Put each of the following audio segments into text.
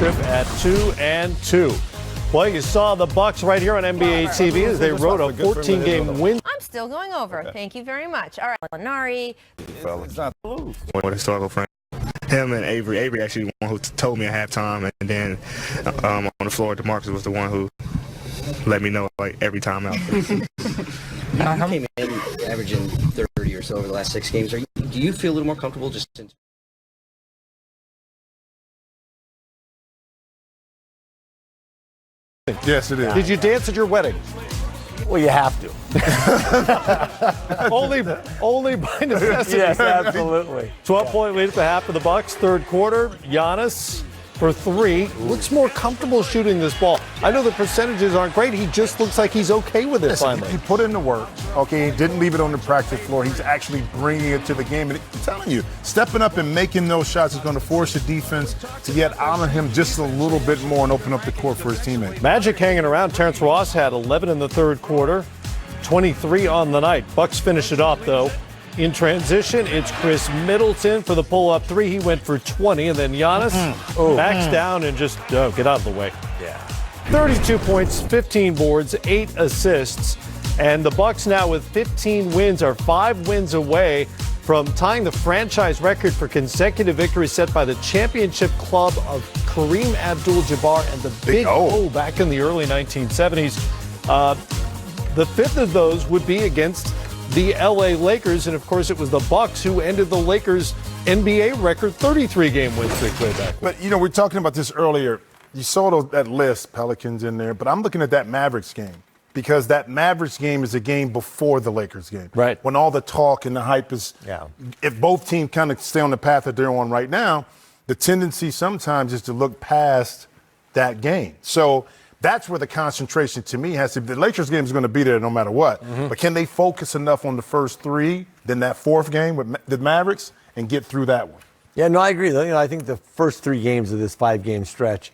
At 2-2. Well, you saw the Bucks right here on NBA TV as they rode a 14-game win. I'm still going over. Thank you very much. All right, Nari. One historical friend. Him and Avery. Avery actually the one who told me at halftime, and then on the floor, DeMarcus was the one who let me know like every time out. You came in averaging 30 or so over the last 6 games. Do you feel a little more comfortable just since? Yes, it is. Did you dance at your wedding? Well, you have to. only by necessity. Yes, absolutely. 12-point lead at the half of the Bucks. Third quarter, Giannis for 3. Looks more comfortable shooting this ball. I know the percentages aren't great. He just looks like he's okay with it finally. He put in the work, okay? He didn't leave it on the practice floor. He's actually bringing it to the game. And I'm telling you, stepping up and making those shots is going to force the defense to yet honor him just a little bit more and open up the court for his teammates. Magic hanging around. Terrence Ross had 11 in the third quarter, 23 on the night. Bucks finish it off, though. In transition, it's Chris Middleton for the pull-up 3. He went for 20, and then Giannis backs down and just get out of the way. Yeah. 32 points, 15 boards, 8 assists, and the Bucks now with 15 wins are 5 wins away from tying the franchise record for consecutive victories set by the championship club of Kareem Abdul-Jabbar and the Big O back in the early 1970s. The 5th of those would be against the LA Lakers, and of course it was the Bucks who ended the Lakers' NBA record 33-game win streak way back. But, you know, we were talking about this earlier. You saw that list, Pelicans in there, but I'm looking at that Mavericks game because that Mavericks game is a game before the Lakers game. Right. When all the talk and the hype is, if both teams kind of stay on the path that they're on right now, the tendency sometimes is to look past that game. So that's where the concentration to me has to be. The Lakers game is going to be there no matter what. But can they focus enough on the first 3, then that 4th game with the Mavericks, and get through that one? Yeah, no, I agree. You know, I think the first 3 games of this 5-game stretch,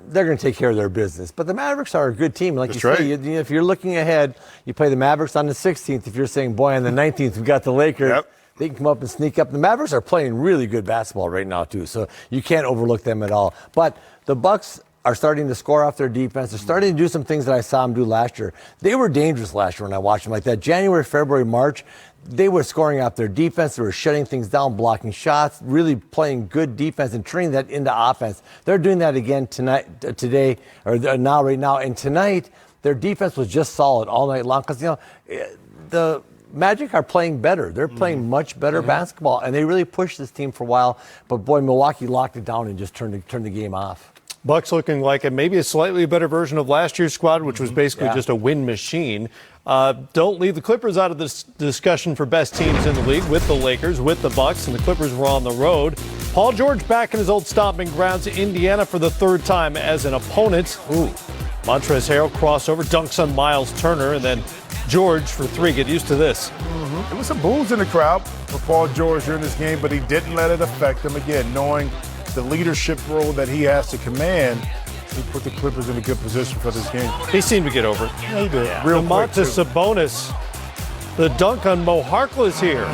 they're going to take care of their business. But the Mavericks are a good team. Like you say, if you're looking ahead, you play the Mavericks on the 16th. If you're saying, boy, on the 19th, we've got the Lakers. They can come up and sneak up. The Mavericks are playing really good basketball right now, too. So you can't overlook them at all. But the Bucks are starting to score off their defense. They're starting to do some things that I saw them do last year. They were dangerous last year when I watched them like that. January, February, March, they were scoring off their defense. They were shutting things down, blocking shots, really playing good defense and turning that into offense. They're doing that again today, right now. And tonight, their defense was just solid all night long because, you know, the Magic are playing better. They're playing much better basketball, and they really pushed this team for a while. But, boy, Milwaukee locked it down and just turned the game off. Bucks looking like maybe a slightly better version of last year's squad, which was basically just a win machine. Don't leave the Clippers out of this discussion for best teams in the league with the Lakers, with the Bucks, and the Clippers were on the road. Paul George back in his old stomping grounds, Indiana, for the 3rd time as an opponent. Montrezl Harrell crossover, dunks on Miles Turner, and then George for 3. Get used to this. There was some boos in the crowd for Paul George during this game, but he didn't let it affect him. Again, knowing the leadership role that he has to command, he put the Clippers in a good position for this game. He seemed to get over it. Yeah, he did. Real quick, Sabonis, the dunk on Mo Harkless here.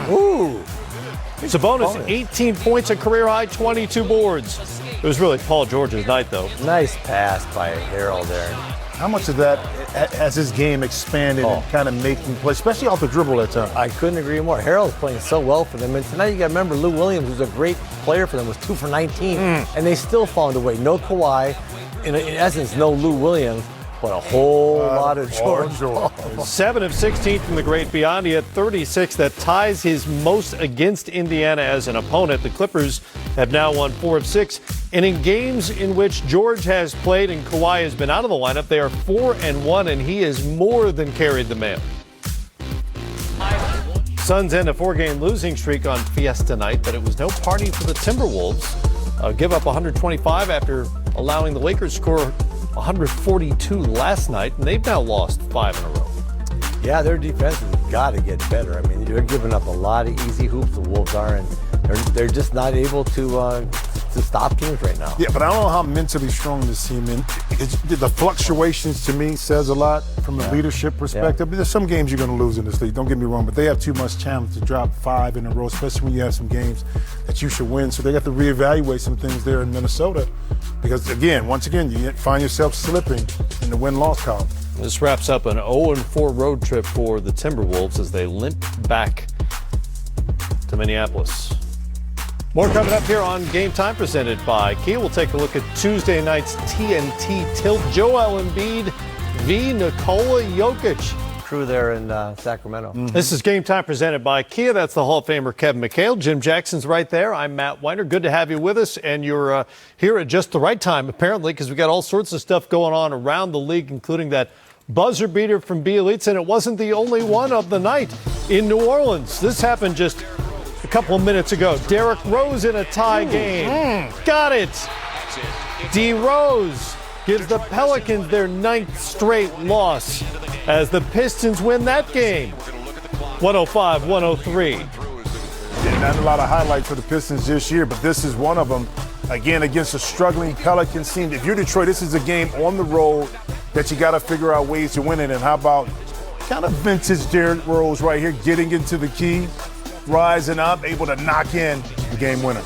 Sabonis, 18 points, a career-high 22 boards. It was really Paul George's night, though. Nice pass by Harrell there. How much of that has his game expanded and kind of making play, especially off the dribble at times? I couldn't agree more. Harrell's playing so well for them. And tonight you got to remember Lou Williams, who's a great player for them, was 2 for 19. And they still found a way. No Kawhi. In essence, no Lou Williams, but a whole lot of George. 7 of 16 from the great beyond. He had 36. That ties his most against Indiana as an opponent. The Clippers have now won 4 of 6. And in games in which George has played and Kawhi has been out of the lineup, they are 4-1, and he has more than carried the mail. Suns end a 4-game losing streak on Fiesta night, but it was no party for the Timberwolves. Give up 125 after allowing the Lakers score 142 last night, and they've now lost 5 in a row. Yeah, their defense has got to get better. I mean, they're giving up a lot of easy hoops, the Wolves are, and they're just not able to stop teams right now. Yeah, but I don't know how mentally strong this team is. The fluctuations, to me, says a lot from a leadership perspective. There's some games you're going to lose in this league, don't get me wrong, but they have too much challenge to drop 5 in a row, especially when you have some games that you should win. So they have to reevaluate some things there in Minnesota. Because, once again, you find yourself slipping in the win-loss column. This wraps up an 0-4 road trip for the Timberwolves as they limp back to Minneapolis. More coming up here on Game Time presented by Kia. We'll take a look at Tuesday night's TNT tilt. Joel Embiid v. Nikola Jokic. Crew there in Sacramento. This is Game Time presented by Kia. That's the Hall of Famer Kevin McHale. Jim Jackson's right there. I'm Matt Weiner. Good to have you with us. And you're here at just the right time, apparently, because we got all sorts of stuff going on around the league, including that buzzer beater from Bielitsa. And it wasn't the only one of the night in New Orleans. This happened just a couple of minutes ago. Derrick Rose in a tie game. Got it. D. Rose gives the Pelicans their 9th straight loss as the Pistons win that game. 105-103. Not a lot of highlights for the Pistons this year, but this is one of them. Again, against a struggling Pelicans team. If you're Detroit, this is a game on the road that you got to figure out ways to win it. And how about kind of vintage Derrick Rose right here, getting into the key, rising up, able to knock in the game winner.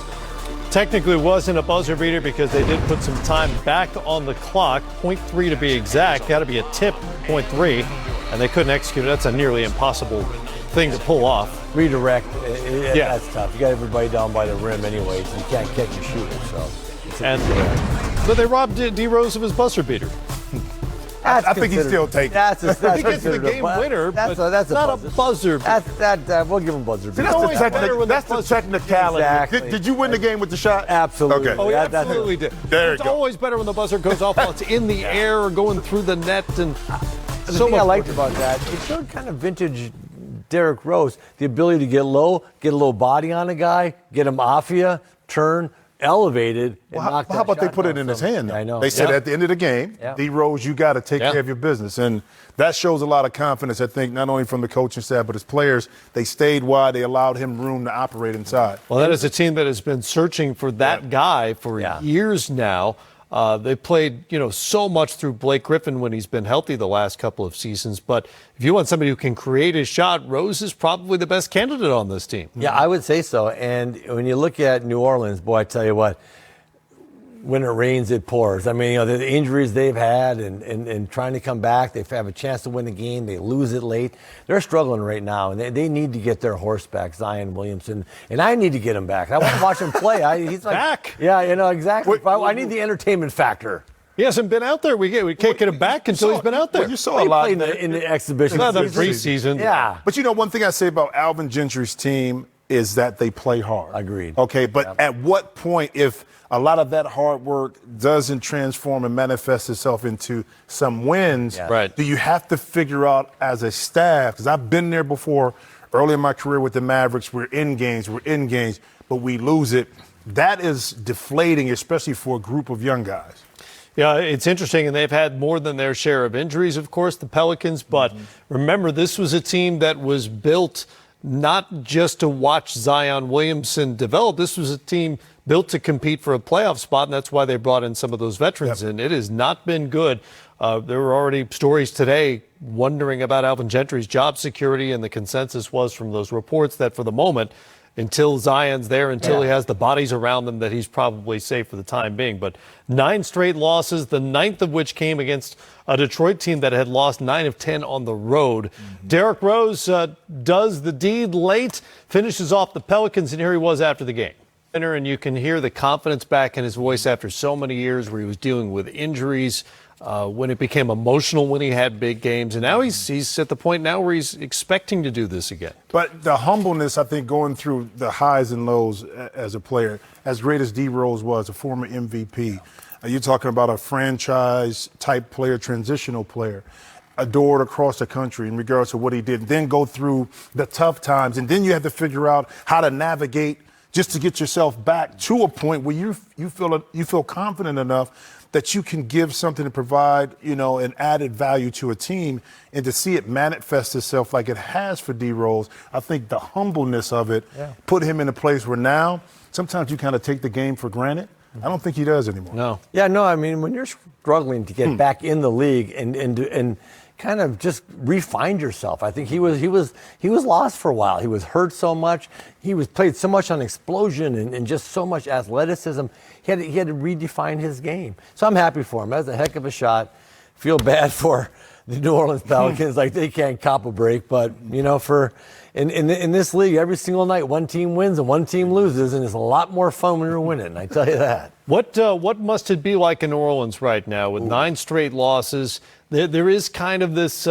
Technically wasn't a buzzer beater because they did put some time back on the clock, 0.3 to be exact. Got to be a tip, 0.3, and they couldn't execute it. That's a nearly impossible thing to pull off. Redirect, that's tough. You got everybody down by the rim anyways. You can't catch your shooter, so. But they robbed D. Rose of his buzzer beater. I think he still takes it. He gets the game winner, but that's not a buzzer beater. We'll give him buzzer beater. That's the technicality. Exactly. Did you win the game with the shot? Absolutely. Okay. Oh, he absolutely did. There you go. It's always better when the buzzer goes off while it's in the air or going through the net. And the thing I liked about that, it showed kind of vintage Derrick Rose, the ability to get low, get a little body on a guy, get him off you, turn, elevated, and knock that how about they shot put it down in his hand? I know. They said at the end of the game, D. Rose, you got to take care of your business. And that shows a lot of confidence, I think, not only from the coaching staff, but his players. They stayed wide. They allowed him room to operate inside. Well, that is a team that has been searching for that guy for years now. They played, so much through Blake Griffin when he's been healthy the last couple of seasons. But if you want somebody who can create his shot, Rose is probably the best candidate on this team. Yeah, I would say so. And when you look at New Orleans, boy, I tell you what, when it rains, it pours. I mean, the injuries they've had and trying to come back, they have a chance to win the game. They lose it late. They're struggling right now, and they need to get their horse back, Zion Williamson. And I need to get him back. I want to watch him play. He's like, back. Yeah, exactly. I need the entertainment factor. He hasn't been out there. We can't get him back until he's been out there. Well, you saw a lot in the exhibition. Not the preseason. Yeah. But one thing I say about Alvin Gentry's team is that they play hard. Agreed. Okay, but at what point, if a lot of that hard work doesn't transform and manifest itself into some wins, do you have to figure out as a staff, because I've been there before early in my career with the Mavericks, we're in games, but we lose it. That is deflating, especially for a group of young guys. Yeah, it's interesting, and they've had more than their share of injuries, of course, the Pelicans. But remember, this was a team that was built not just to watch Zion Williamson develop. This was a team built to compete for a playoff spot, and that's why they brought in some of those veterans in. It has not been good. There were already stories today wondering about Alvin Gentry's job security, and the consensus was from those reports that for the moment, until Zion's there, until he has the bodies around them, that he's probably safe for the time being. But 9 straight losses, the 9th of which came against a Detroit team that had lost 9 of 10 on the road. Derrick Rose does the deed late, finishes off the Pelicans, and here he was after the game. And you can hear the confidence back in his voice after so many years where he was dealing with injuries, when it became emotional when he had big games. And now he's at the point now where he's expecting to do this again. But the humbleness, I think, going through the highs and lows as a player, as great as D. Rose was, a former MVP, you're talking about a franchise-type player, transitional player, adored across the country in regards to what he did. Then go through the tough times, and then you have to figure out how to navigate just to get yourself back to a point where you feel confident enough that you can give something to provide, an added value to a team, and to see it manifest itself like it has for D. Rose. I think the humbleness of it put him in a place where now sometimes you kind of take the game for granted. I don't think he does anymore. No. Yeah, no, I mean, when you're struggling to get back in the league and kind kind of just refined yourself. I think he was lost for a while. He was hurt so much. He was played so much on explosion and just so much athleticism. He had to redefine his game. So I'm happy for him. That was a heck of a shot. Feel bad for the New Orleans Pelicans, like they can't cop a break. But in this league, every single night, one team wins and one team loses, and it's a lot more fun when you're winning. I tell you that. What must it be like in New Orleans right now with 9 straight losses? There is kind of this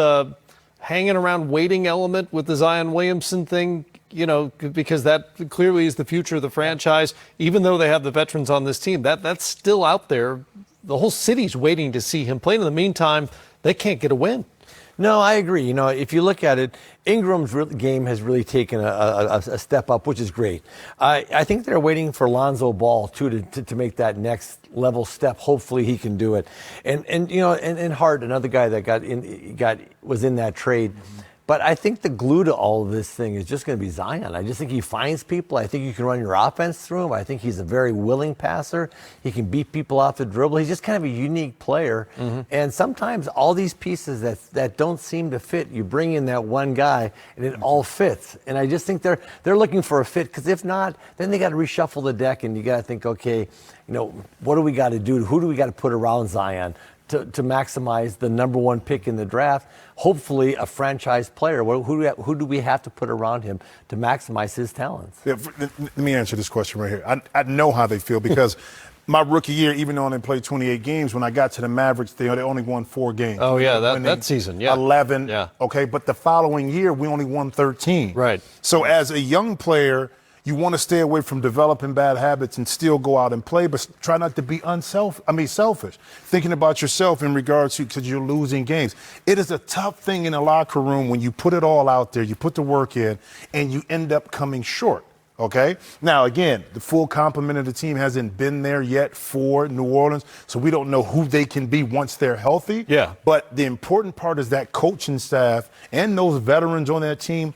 hanging around waiting element with the Zion Williamson thing, because that clearly is the future of the franchise. Even though they have the veterans on this team, that's still out there. The whole city's waiting to see him play. In the meantime, they can't get a win. No, I agree. If you look at it, Ingram's game has really taken a step up, which is great. I think they're waiting for Lonzo Ball too to make that next level step. Hopefully, he can do it. And Hart, another guy that was in that trade. But I think the glue to all of this thing is just going to be Zion. I just think he finds people. I think you can run your offense through him. I think he's a very willing passer. He can beat people off the dribble. He's just kind of a unique player. And sometimes all these pieces that don't seem to fit, you bring in that one guy and it all fits. And I just think they're looking for a fit, because if not, then they got to reshuffle the deck and you got to think, okay, what do we got to do? Who do we got to put around Zion to maximize the number 1 pick in the draft? Hopefully a franchise player. Who do we have to put around him to maximize his talents? Yeah, let me answer this question right here. I know how they feel, because my rookie year, even though they played 28 games, when I got to the Mavericks, they only won 4 games. Oh, yeah, that season, yeah. 11, yeah. Okay, but the following year, we only won 13. Right. So as a young player, you want to stay away from developing bad habits and still go out and play, but try not to be selfish. Thinking about yourself in regards to, because you're losing games. It is a tough thing in a locker room when you put it all out there, you put the work in, and you end up coming short. Okay? Now, again, the full complement of the team hasn't been there yet for New Orleans, so we don't know who they can be once they're healthy. Yeah. But the important part is that coaching staff and those veterans on that team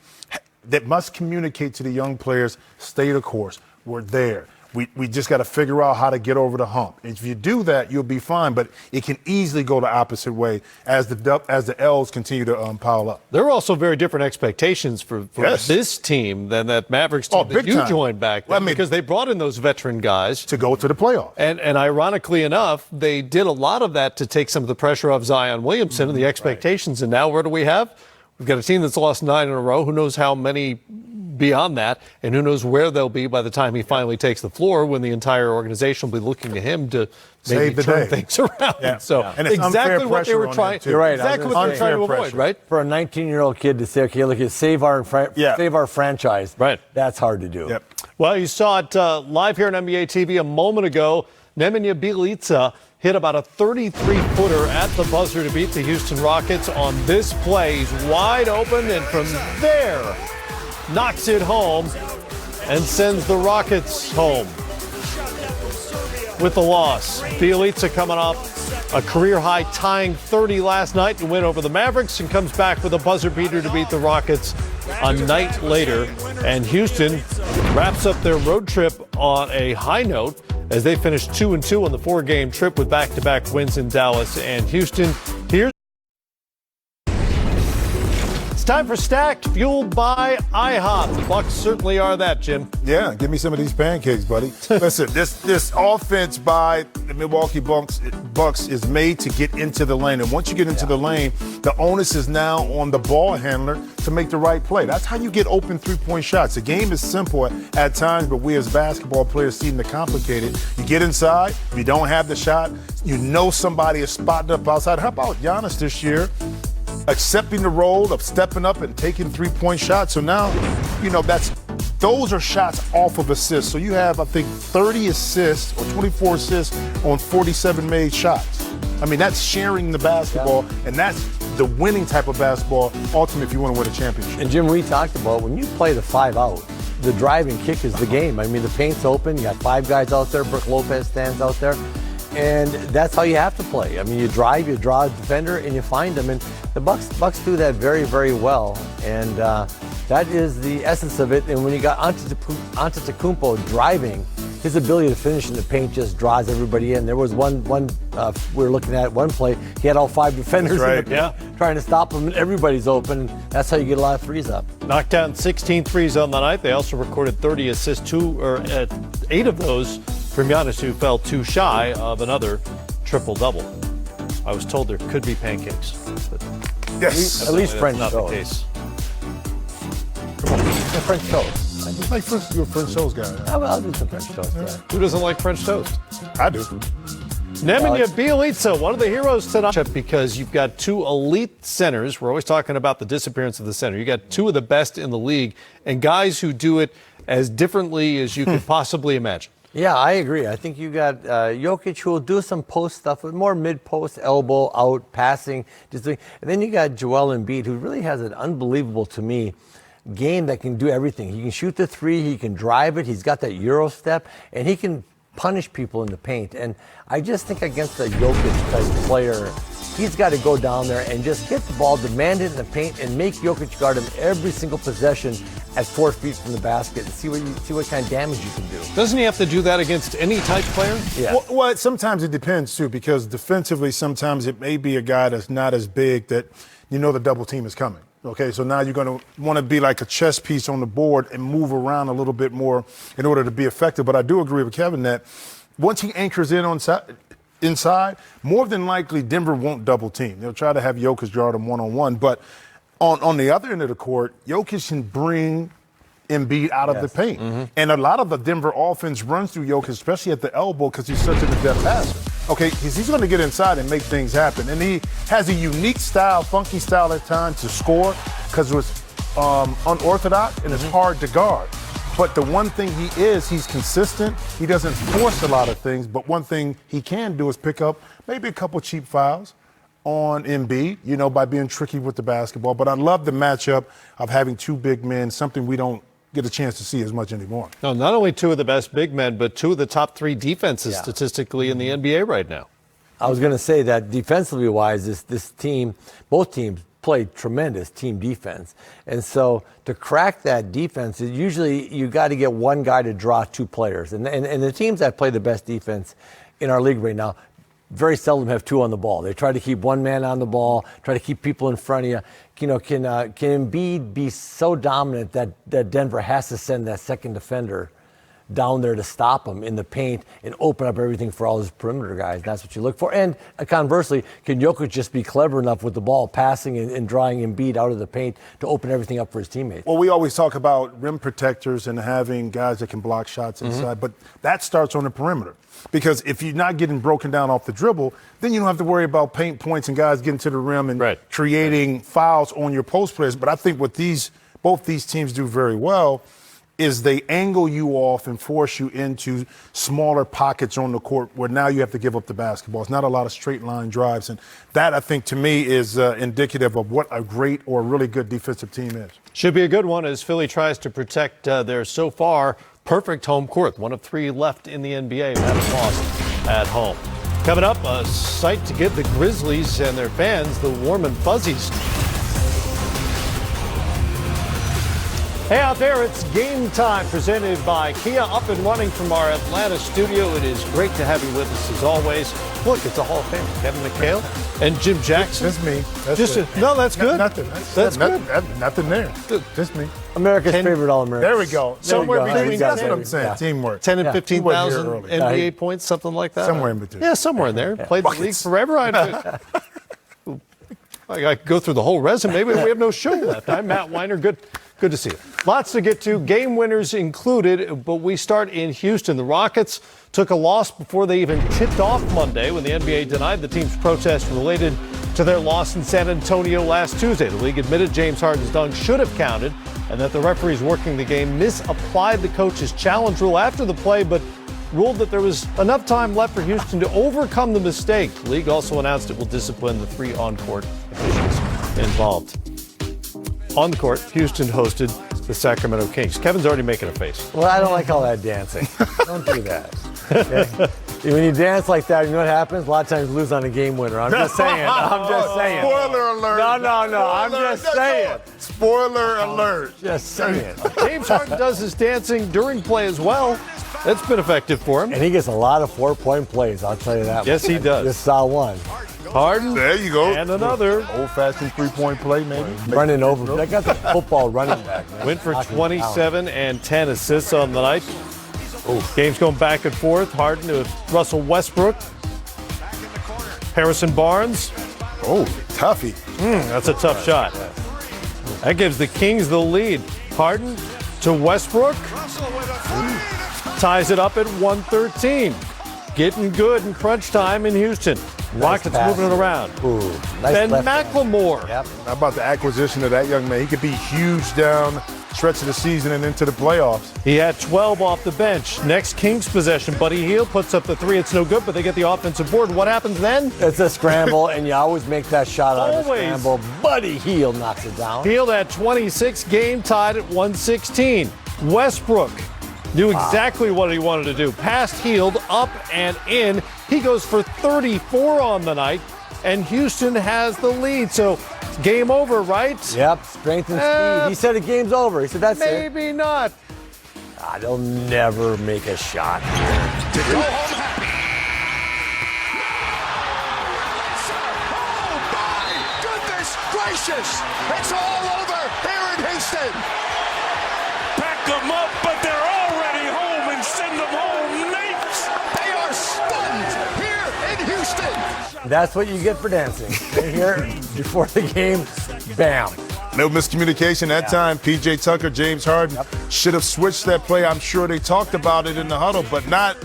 that must communicate to the young players, stay the course. We're there. We just got to figure out how to get over the hump. If you do that, you'll be fine. But it can easily go the opposite way as the L's continue to pile up. There are also very different expectations for this team than that Mavericks team that you joined back then, because they brought in those veteran guys to go to the playoffs. And ironically enough, they did a lot of that to take some of the pressure off Zion Williamson and the expectations. Right. And now what do we have? We've got a team that's lost 9 in a row. Who knows how many beyond that, and who knows where they'll be by the time he finally takes the floor, when the entire organization will be looking to him to maybe turn things around. Yeah. So and it's exactly what they were trying. You're right. Exactly what they were trying to avoid, right? For a 19-year-old kid to say, okay, look, save our franchise. Right. That's hard to do. Yep. Well, you saw it live here on NBA TV a moment ago. Nemanja Bjelica hit about a 33-footer at the buzzer to beat the Houston Rockets on this play. He's wide open, and from there, knocks it home and sends the Rockets home with the loss. Bjelica coming off a career-high tying 30 last night to win over the Mavericks, and comes back with a buzzer beater to beat the Rockets a night later. And Houston wraps up their road trip on a high note as they finish 2-2 on the 4-game trip with back-to-back wins in Dallas and Houston. Here's time for Stacked, fueled by IHOP. The Bucks certainly are that, Jim. Yeah, give me some of these pancakes, buddy. Listen, this offense by the Milwaukee Bucks is made to get into the lane. And once you get into the lane, the onus is now on the ball handler to make the right play. That's how you get open three-point shots. The game is simple at times, but we as basketball players seem to complicate it. You get inside, if you don't have the shot, you know somebody is spotting up outside. How about Giannis this year? Accepting the role of stepping up and taking three-point shots. So now, those are shots off of assists. So you have, I think, 30 assists or 24 assists on 47 made shots. I mean, that's sharing the basketball, and that's the winning type of basketball, ultimately, if you want to win a championship. And, Jim, we talked about when you play the 5-out, the driving kick is the game. I mean, the paint's open. You got 5 guys out there. Brook Lopez stands out there. And that's how you have to play. I mean, you drive, you draw a defender, and you find them. And the Bucks do that very, very well. And that is the essence of it. And when you got Antetokounmpo driving, his ability to finish in the paint just draws everybody in. There was one we were looking at one play. He had all 5 defenders in the paint trying to stop him, and everybody's open. That's how you get a lot of threes up. Knocked down 16 threes on the night. They also recorded 30 assists, 8 of those from Giannis, who fell too shy of another triple-double. I was told there could be pancakes. But at least French not toast. the case. French toast. I just like you're a French toast guy. I'll do some French toast. Yeah. Who doesn't like French toast? I do. Nemanja Bjelica, one of the heroes tonight, because you've got 2 elite centers. We're always talking about the disappearance of the center. You got 2 of the best in the league and guys who do it as differently as you could possibly imagine. Yeah, I agree. I think you got Jokic, who will do some post stuff, but more mid-post, elbow, out, passing. And then you got Joel Embiid, who really has an unbelievable, to me, game that can do everything. He can shoot the 3, he can drive it, he's got that Euro step, and he can punish people in the paint. And I just think against a Jokic-type player, he's got to go down there and just get the ball, demand it in the paint, and make Jokic guard him every single possession at 4 feet from the basket and see what kind of damage you can do. Doesn't he have to do that against any type player? Yeah. Well, sometimes it depends, too, because defensively, sometimes it may be a guy that's not as big that you know the double team is coming. Okay, so now you're going to want to be like a chess piece on the board and move around a little bit more in order to be effective. But I do agree with Kevin that once he anchors in inside, more than likely Denver won't double team. They'll try to have Jokic guard him one-on-one. But on the other end of the court, Jokic can bring Embiid out of the paint. And a lot of the Denver offense runs through Jokic, especially at the elbow, because he's such an adept passer. Okay, he's going to get inside and make things happen. And he has a unique style, funky style at times to score because it was unorthodox and it's hard to guard. But the one thing he's consistent. He doesn't force a lot of things, but one thing he can do is pick up maybe a couple cheap fouls on Embiid, by being tricky with the basketball. But I love the matchup of having 2 big men, something we don't get a chance to see as much anymore. No, not only 2 of the best big men, but 2 of the top 3 defenses statistically in the NBA right now. I was going to say that defensively wise, this team, both teams played tremendous team defense. And so to crack that defense, usually you got to get one guy to draw 2 players. And the teams that play the best defense in our league right now very seldom have 2 on the ball. They try to keep one man on the ball, try to keep people in front of you. Can Embiid be so dominant that Denver has to send that second defender down there to stop him in the paint and open up everything for all his perimeter guys? That's what you look for. And conversely, can Jokic just be clever enough with the ball, passing and drawing Embiid out of the paint to open everything up for his teammates? Well, we always talk about rim protectors and having guys that can block shots inside, but that starts on the perimeter. Because if you're not getting broken down off the dribble, then you don't have to worry about paint points and guys getting to the rim and creating fouls on your post players. But I think what both these teams do very well is they angle you off and force you into smaller pockets on the court where now you have to give up the basketball. It's not a lot of straight line drives. And that, I think, to me, is indicative of what a great or really good defensive team is. Should be a good one as Philly tries to protect their so far perfect home court. 1 of 3 left in the NBA who haven't lost at home. Coming up, a sight to give the Grizzlies and their fans the warm and fuzzies. Hey out there, it's game time presented by Kia, up and running from our Atlanta studio. It is great to have you with us as always. Look, it's a Hall of Famer, Kevin McHale and Jim Jackson. That's me. No, that's good. Nothing. That's good. Nothing there. Just me. America's favorite All-American. There we go. Somewhere between that's what I'm saying. Teamwork. 10 and 15,000 early. NBA points, something like that. Somewhere in between. Yeah, somewhere in there. Played the league forever. I could go through the whole resume, but we have no show left. I'm Matt Weiner. Good to see you. Lots to get to, game winners included, but we start in Houston. The Rockets took a loss before they even tipped off Monday when the NBA denied the team's protest related to their loss in San Antonio last Tuesday. The league admitted James Harden's dunk should have counted and that the referees working the game misapplied the coach's challenge rule after the play, but ruled that there was enough time left for Houston to overcome the mistake. The league also announced it will discipline the 3 on-court officials involved. On the court, Houston hosted the Sacramento Kings. Kevin's already making a face. Well, I don't like all that dancing. Don't do that. Okay? When you dance like that, you know what happens? A lot of times you lose on a game winner. I'm just saying. Spoiler alert. No. I'm just saying. Spoiler alert. Just saying. James Harden does his dancing during play as well. That's been effective for him. And he gets a lot of 4-point plays, I'll tell you that. Yes, he does. Just saw one. Harden. There you go. And another. Old-fashioned three-point play, maybe. Running over. I got the football running back, man. Went for 27 and 10 assists on the night. Game's going back and forth. Harden to Russell Westbrook. Harrison Barnes. Oh, toughie. That's a tough shot. That gives the Kings the lead. Harden to Westbrook. Ties it up at 113. Getting good in crunch time in Houston. Rockets moving it around. Ooh, nice Ben left McLemore. Yep. How about the acquisition of that young man? He could be huge down stretch of the season and into the playoffs. He had 12 off the bench. Next Kings possession, Buddy Hield puts up the three. It's no good, but they get the offensive board. What happens then? It's a scramble, and you always make that shot out of the Always. scramble. Buddy Hield knocks it down. Hield had 26, game tied at 116. Westbrook knew exactly what he wanted to do. Passed Hield up and in. He goes for 34 on the night, and Houston has the lead. So game over, right? Yep, strength and speed. He said the game's over. He said that's it. Maybe not. They'll never make a shot. To go home happy. Oh my goodness gracious! It's all over here in Houston. Pack them up, but they're already home and send them home. Nates. They are stunned here in Houston. That's what you get for dancing. Right here before the game, bam. No miscommunication that time. P.J. Tucker, James Harden should have switched that play. I'm sure they talked about it in the huddle, but not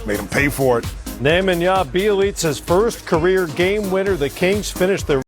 made him pay for it. Nemanja Bjelica's first career game winner. The Kings finished their